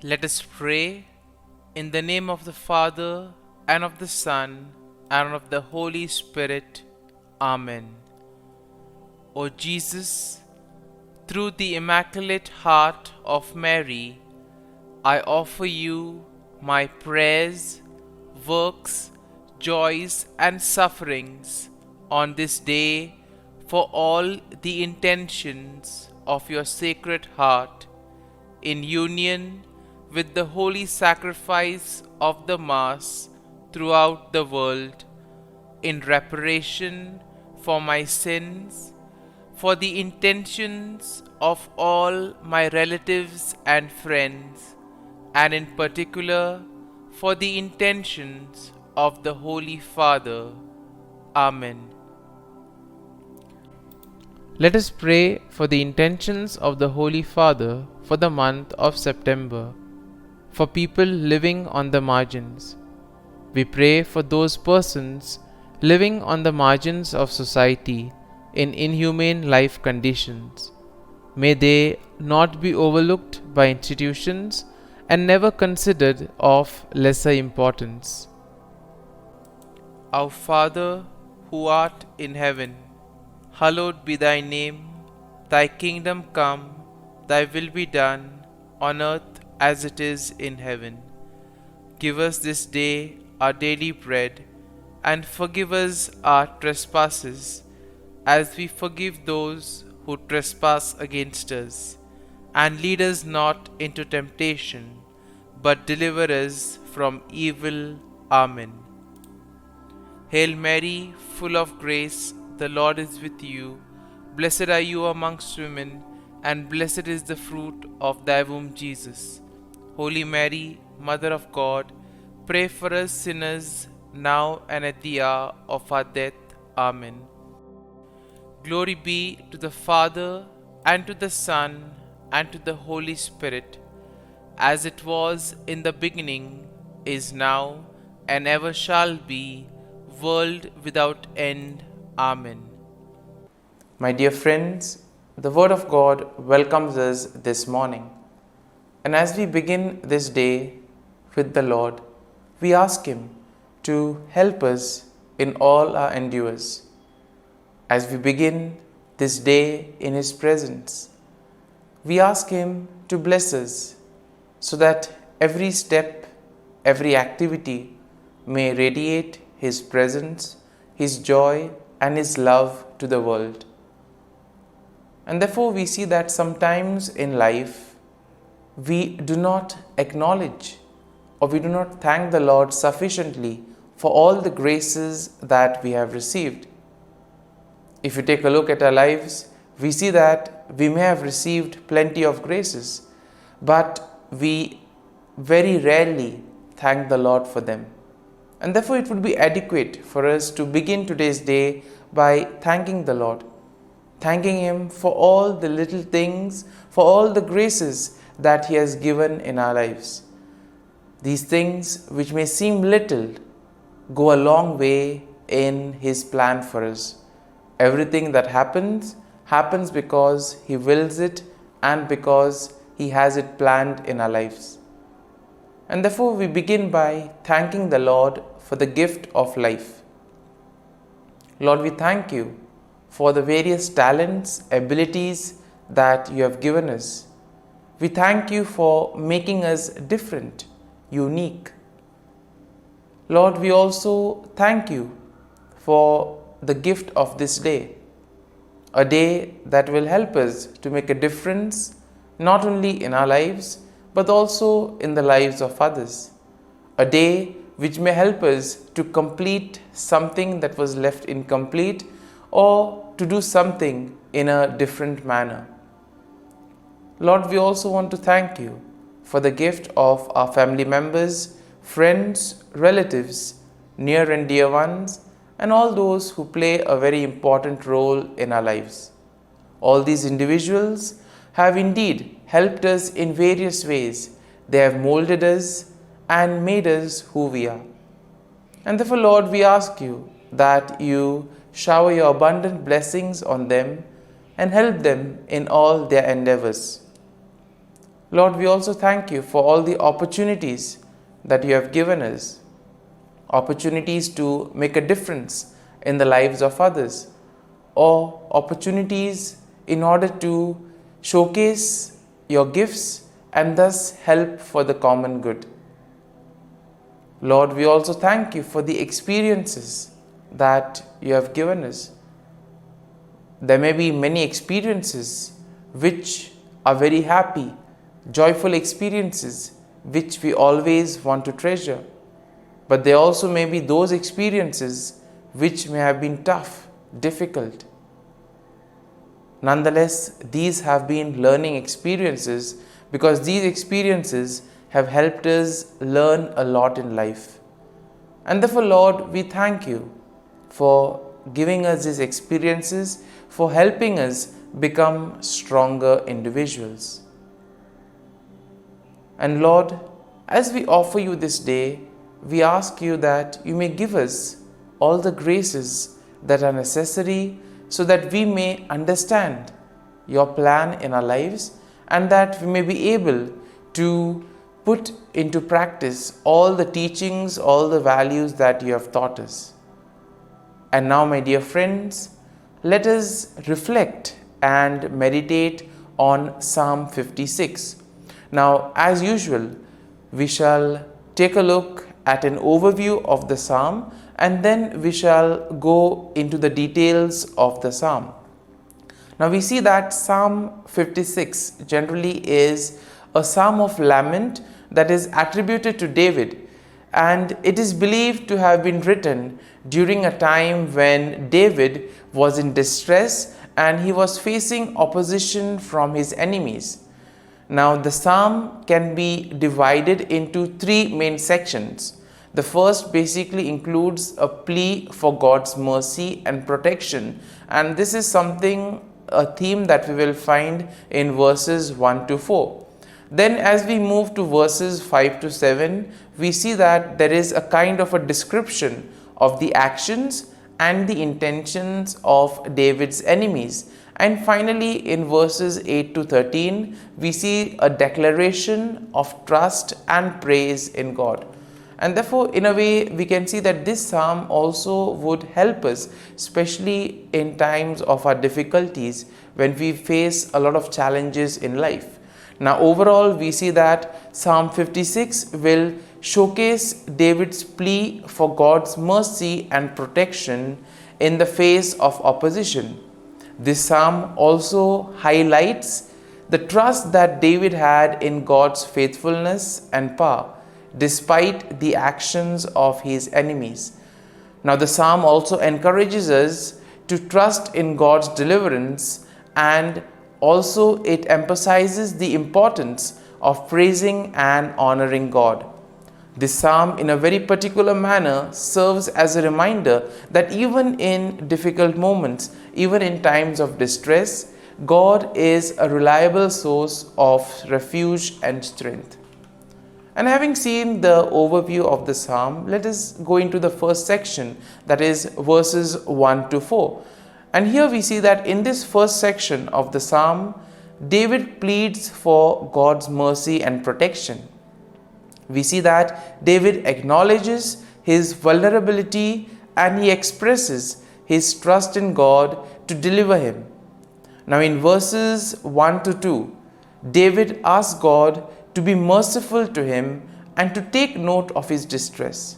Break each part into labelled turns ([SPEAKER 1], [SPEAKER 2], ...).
[SPEAKER 1] Let us pray in the name of the Father, and of the Son, and of the Holy Spirit. Amen. O Jesus, through the Immaculate Heart of Mary, I offer you my prayers, works, joys, and sufferings on this day for all the intentions of your Sacred Heart, in union with the holy sacrifice of the Mass throughout the world, in reparation for my sins, for the intentions of all my relatives and friends, and in particular for the intentions of the Holy Father. Amen. Let us pray for the intentions of the Holy Father for the month of September, for people living on the margins. We pray for those persons living on the margins of society in inhumane life conditions. May they not be overlooked by institutions and never considered of lesser importance. Our Father, who art in heaven, hallowed be thy name. Thy kingdom come, thy will be done, on earth as it is in heaven. Give us this day our daily bread, and forgive us our trespasses, as we forgive those who trespass against us. And lead us not into temptation, but deliver us from evil. Amen. Hail Mary, full of grace, the Lord is with you. Blessed are you amongst women, and blessed is the fruit of thy womb, Jesus. Holy Mary, Mother of God, pray for us sinners, now and at the hour of our death. Amen. Glory be to the Father, and to the Son, and to the Holy Spirit, as it was in the beginning, is now, and ever shall be, world without end. Amen. My dear friends, the Word of God welcomes us this morning. And as we begin this day with the Lord, we ask Him to help us in all our endeavors. As we begin this day in His presence, we ask Him to bless us so that every step, every activity may radiate His presence, His joy, and His love to the world. And therefore we see that sometimes in life we do not acknowledge or we do not thank the Lord sufficiently for all the graces that we have received. If you take a look at our lives, we see that we may have received plenty of graces, but we very rarely thank the Lord for them. And therefore it would be adequate for us to begin today's day by thanking the Lord, thanking Him for all the little things, for all the graces that He has given in our lives. These things which may seem little go a long way in His plan for us. Everything that happens because He wills it and because He has it planned in our lives. And therefore we begin by thanking the Lord for the gift of life. Lord, we thank You for the various talents, abilities that You have given us. We thank You for making us different, unique. Lord, we also thank You for the gift of this day, a day that will help us to make a difference not only in our lives but also in the lives of others, a day which may help us to complete something that was left incomplete or to do something in a different manner. Lord, we also want to thank You for the gift of our family members, friends, relatives, near and dear ones, and all those who play a very important role in our lives. All these individuals have indeed helped us in various ways. They have molded us and made us who we are. And therefore, Lord, we ask You that You shower Your abundant blessings on them and help them in all their endeavors. Lord, we also thank you for all the opportunities that you have given us, opportunities to make a difference in the lives of others, or opportunities in order to showcase your gifts and thus help for the common good. Lord, we also thank you for the experiences that you have given us. There may be many experiences which are very happy, joyful experiences which we always want to treasure. But there also may be those experiences which may have been tough, difficult. Nonetheless, these have been learning experiences because these experiences have helped us learn a lot in life. And therefore, Lord, we thank you for giving us these experiences, for helping us become stronger individuals. And Lord, as we offer you this day, we ask you that you may give us all the graces that are necessary so that we may understand your plan in our lives and that we may be able to put into practice all the teachings, all the values that you have taught us. And now, my dear friends, let us reflect and meditate on Psalm 56. Now, as usual, we shall take a look at an overview of the psalm and then we shall go into the details of the psalm. Now, we see that Psalm 56 generally is a psalm of lament that is attributed to David, and it is believed to have been written during a time when David was in distress and he was facing opposition from his enemies. Now, the psalm can be divided into three main sections. The first basically includes a plea for God's mercy and protection, and this is a theme that we will find in verses 1 to 4. Then as we move to verses 5 to 7, we see that there is a kind of a description of the actions and the intentions of David's enemies. And finally, in verses 8 to 13, we see a declaration of trust and praise in God. And therefore, in a way, we can see that this psalm also would help us, especially in times of our difficulties when we face a lot of challenges in life. Now, overall, we see that Psalm 56 will showcase David's plea for God's mercy and protection in the face of opposition. This psalm also highlights the trust that David had in God's faithfulness and power, despite the actions of his enemies. Now, the psalm also encourages us to trust in God's deliverance, and also it emphasizes the importance of praising and honoring God. This psalm, in a very particular manner, serves as a reminder that even in difficult moments, even in times of distress, God is a reliable source of refuge and strength. And having seen the overview of the psalm, let us go into the first section, that is verses 1 to 4. And here we see that in this first section of the psalm, David pleads for God's mercy and protection. We see that David acknowledges his vulnerability and he expresses his trust in God to deliver him. Now, in verses 1 to 2, David asks God to be merciful to him and to take note of his distress.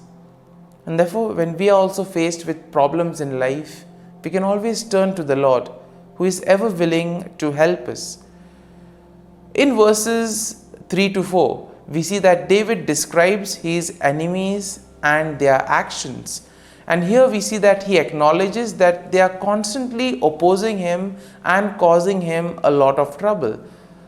[SPEAKER 1] And therefore, when we are also faced with problems in life, we can always turn to the Lord, who is ever willing to help us. In verses 3 to 4, we see that David describes his enemies and their actions. And here we see that he acknowledges that they are constantly opposing him and causing him a lot of trouble.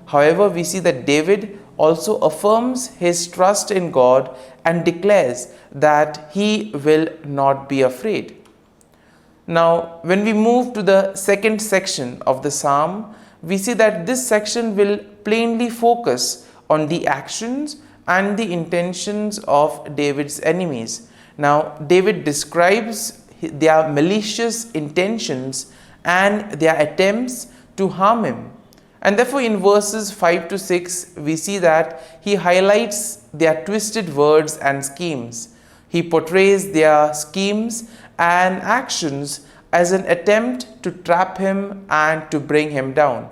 [SPEAKER 1] However, we see that David also affirms his trust in God and declares that he will not be afraid. Now, when we move to the second section of the psalm, we see that this section will plainly focus on the actions and the intentions of David's enemies. Now, David describes their malicious intentions and their attempts to harm him. And therefore in verses 5 to 6, we see that he highlights their twisted words and schemes. He portrays their schemes and actions as an attempt to trap him and to bring him down.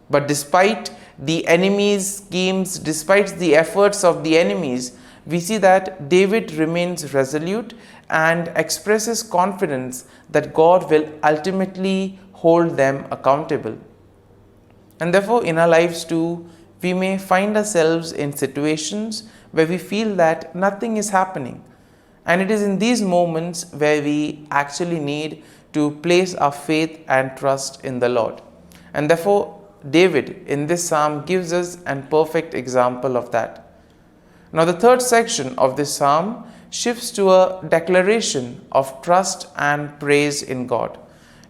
[SPEAKER 1] But despite the enemy's schemes, despite the efforts of the enemies, we see that David remains resolute and expresses confidence that God will ultimately hold them accountable. And therefore, in our lives too, we may find ourselves in situations where we feel that nothing is happening. And it is in these moments where we actually need to place our faith and trust in the Lord. And therefore, David in this psalm gives us a perfect example of that. Now, the third section of this psalm shifts to a declaration of trust and praise in God.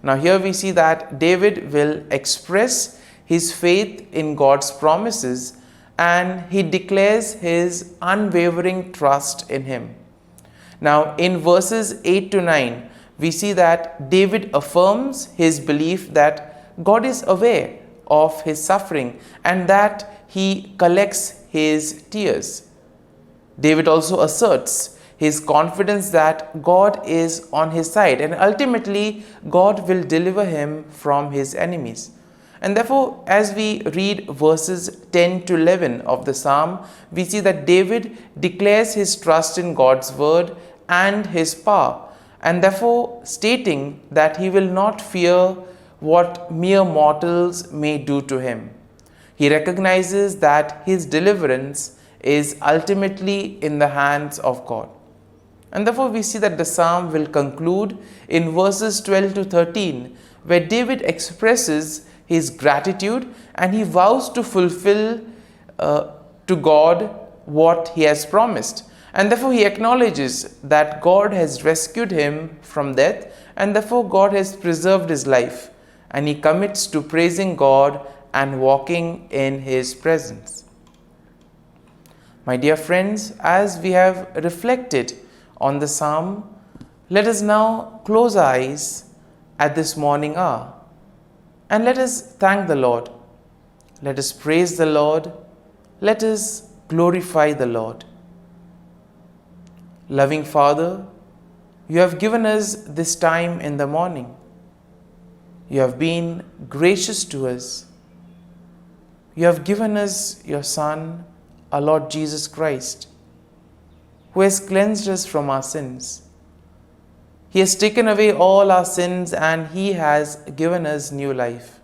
[SPEAKER 1] Now, here we see that David will express his faith in God's promises and he declares his unwavering trust in him. Now, in verses 8 to 9, we see that David affirms his belief that God is aware of his suffering and that he collects his tears. David also asserts his confidence that God is on his side and ultimately God will deliver him from his enemies. And therefore, as we read verses 10 to 11 of the psalm, we see that David declares his trust in God's word and his power, and therefore stating that he will not fear what mere mortals may do to him. He recognizes that his deliverance is ultimately in the hands of God. And therefore we see that the psalm will conclude in verses 12 to 13, where David expresses his gratitude and he vows to fulfill to God what he has promised. And therefore he acknowledges that God has rescued him from death and therefore God has preserved his life. And he commits to praising God and walking in his presence. My dear friends, as we have reflected on the psalm, let us now close our eyes at this morning hour and let us thank the Lord. Let us praise the Lord. Let us glorify the Lord. Loving Father, you have given us this time in the morning. You have been gracious to us. You have given us your Son, our Lord Jesus Christ, who has cleansed us from our sins. He has taken away all our sins and He has given us new life.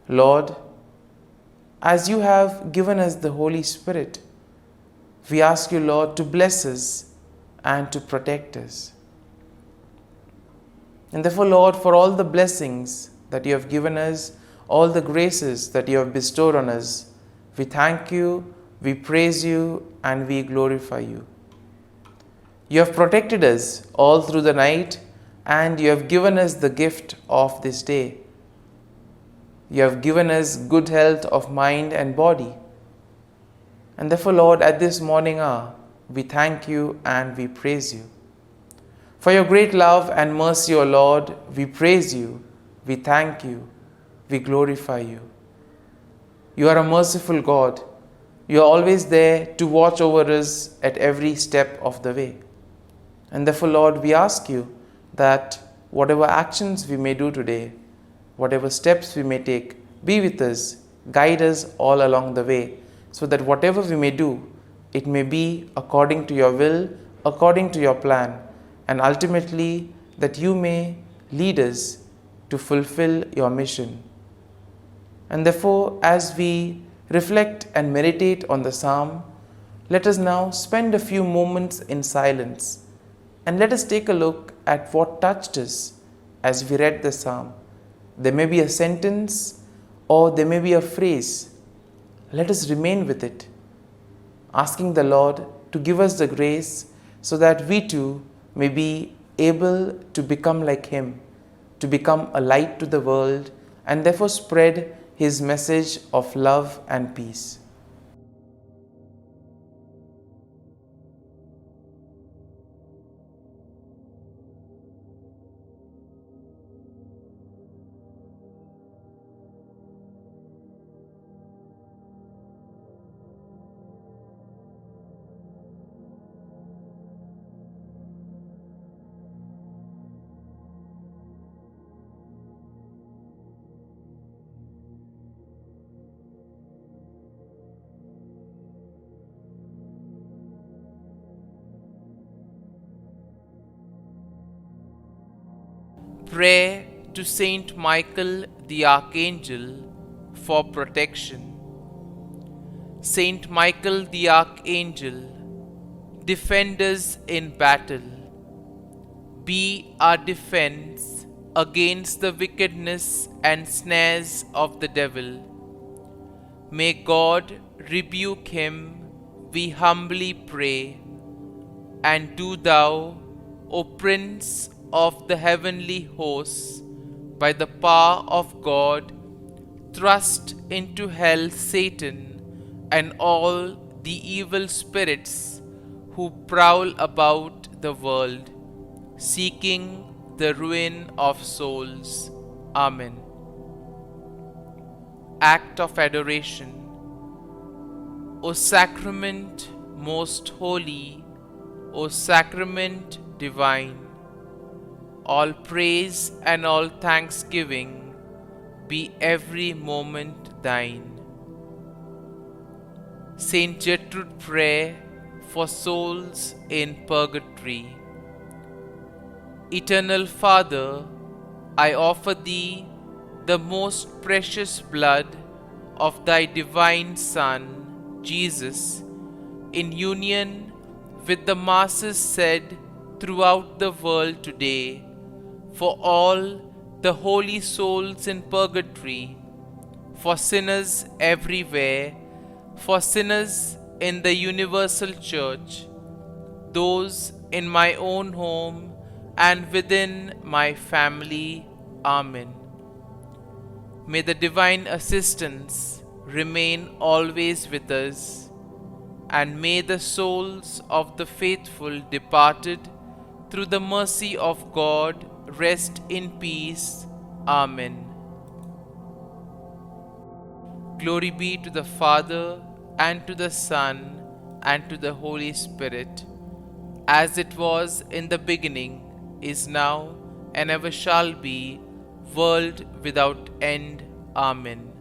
[SPEAKER 1] Lord, as you have given us the Holy Spirit, we ask you, Lord, to bless us and to protect us. And therefore, Lord, for all the blessings that you have given us, all the graces that you have bestowed on us, we thank you, we praise you, and we glorify you. You have protected us all through the night, and you have given us the gift of this day. You have given us good health of mind and body. And therefore, Lord, at this morning hour, we thank you and we praise you. For your great love and mercy, O Lord, we praise you, we thank you, we glorify you. You are a merciful God. You are always there to watch over us at every step of the way. And therefore, Lord, we ask you that whatever actions we may do today, whatever steps we may take, be with us, guide us all along the way, so that whatever we may do, it may be according to your will, according to your plan, and ultimately that you may lead us to fulfill your mission. And therefore, as we reflect and meditate on the psalm, let us now spend a few moments in silence and let us take a look at what touched us as we read the psalm. There may be a sentence or there may be a phrase. Let us remain with it, asking the Lord to give us the grace so that we too may be able to become like Him, to become a light to the world and therefore spread His message of love and peace. Prayer to Saint Michael the Archangel for protection. Saint Michael the Archangel, defend us in battle. Be our defense against the wickedness and snares of the devil. May God rebuke him, we humbly pray. And do thou, O Prince of the heavenly hosts, by the power of God, thrust into hell Satan and all the evil spirits who prowl about the world, seeking the ruin of souls. Amen. Act of Adoration. O Sacrament most holy, O Sacrament divine, all praise and all thanksgiving be every moment thine. Saint Gertrude Prayer for souls in purgatory. Eternal Father, I offer Thee the most precious blood of Thy divine Son, Jesus, in union with the masses said throughout the world today, for all the holy souls in purgatory, for sinners everywhere, for sinners in the universal church, those in my own home and within my family. Amen. May the divine assistance remain always with us, and may the souls of the faithful departed through the mercy of God rest in peace. Amen. Glory be to the Father, and to the Son, and to the Holy Spirit, as it was in the beginning, is now, and ever shall be, world without end. Amen.